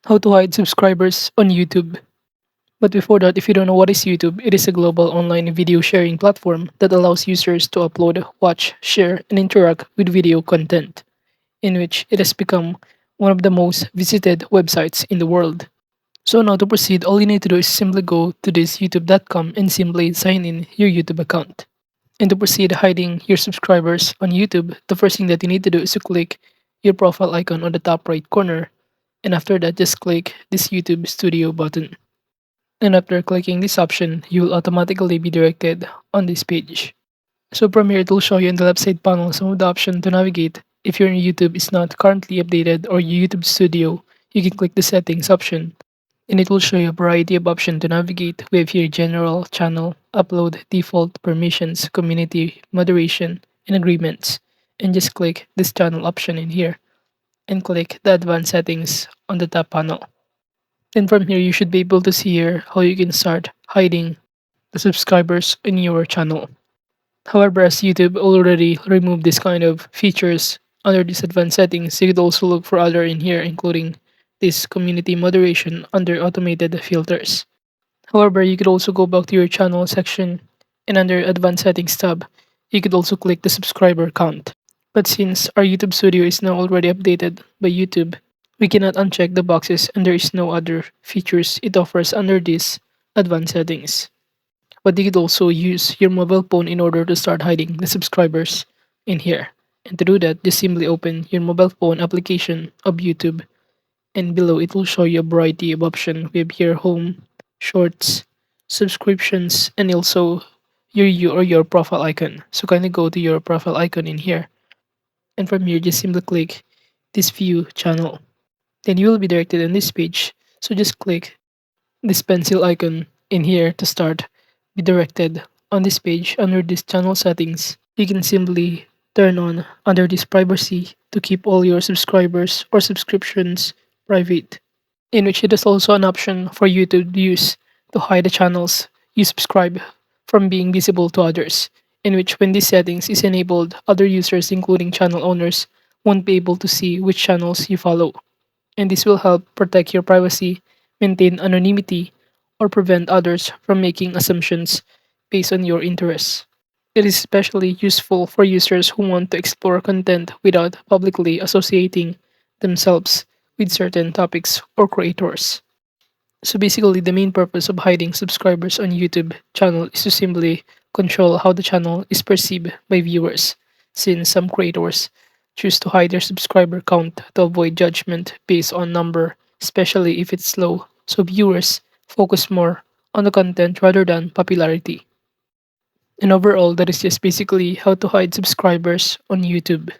How to hide subscribers on YouTube. But before that, if you don't know what is YouTube, it is a global online video sharing platform that allows users to upload, watch, share, and interact with video content, in which it has become one of the most visited websites in the world. So now to proceed, all you need to do is simply go to this youtube.com and simply sign in your YouTube account. And to proceed hiding your subscribers on YouTube, the first thing that you need to do is to click your profile icon on the top right corner. And after that, just click this YouTube Studio button. And after clicking this option, you will automatically be directed on this page. So from here, it will show you in the left side panel some of the options to navigate. If your YouTube is not currently updated or your YouTube Studio, you can click the settings option and it will show you a variety of options to navigate. We have here general, channel, upload, default, permissions, community, moderation, and agreements. And just click this channel option in here and click the advanced settings on the top panel. And from here, you should be able to see here how you can start hiding the subscribers in your channel. However, as YouTube already removed this kind of features under these advanced settings, you could also look for other in here, including this community moderation under automated filters. However, you could also go back to your channel section and under advanced settings tab, you could also click the subscriber count. But since our YouTube Studio is now already updated by YouTube, we cannot uncheck the boxes and there is no other features it offers under this advanced settings. But you could also use your mobile phone in order to start hiding the subscribers in here. And to do that, just simply open your mobile phone application of YouTube and below it will show you a variety of options. We have here home, shorts, subscriptions, and also your profile icon. So kindly go to your profile icon in here. And from here, just simply click this view channel. Then you will be directed on this page. So just click this pencil icon in here to start be directed on this page under this channel settings. You can simply turn on under this privacy to keep all your subscribers or subscriptions private, in which it is also an option for you to use to hide the channels you subscribe from being visible to others, in which when this settings is enabled, other users including channel owners won't be able to see which channels you follow, and this will help protect your privacy, maintain anonymity, or prevent others from making assumptions based on your interests. It is especially useful for users who want to explore content without publicly associating themselves with certain topics or creators. So basically, the main purpose of hiding subscribers on YouTube channel is to simply control how the channel is perceived by viewers, since some creators choose to hide their subscriber count to avoid judgment based on number, especially if it's low, so viewers focus more on the content rather than popularity. And overall, that is just basically how to hide subscribers on YouTube.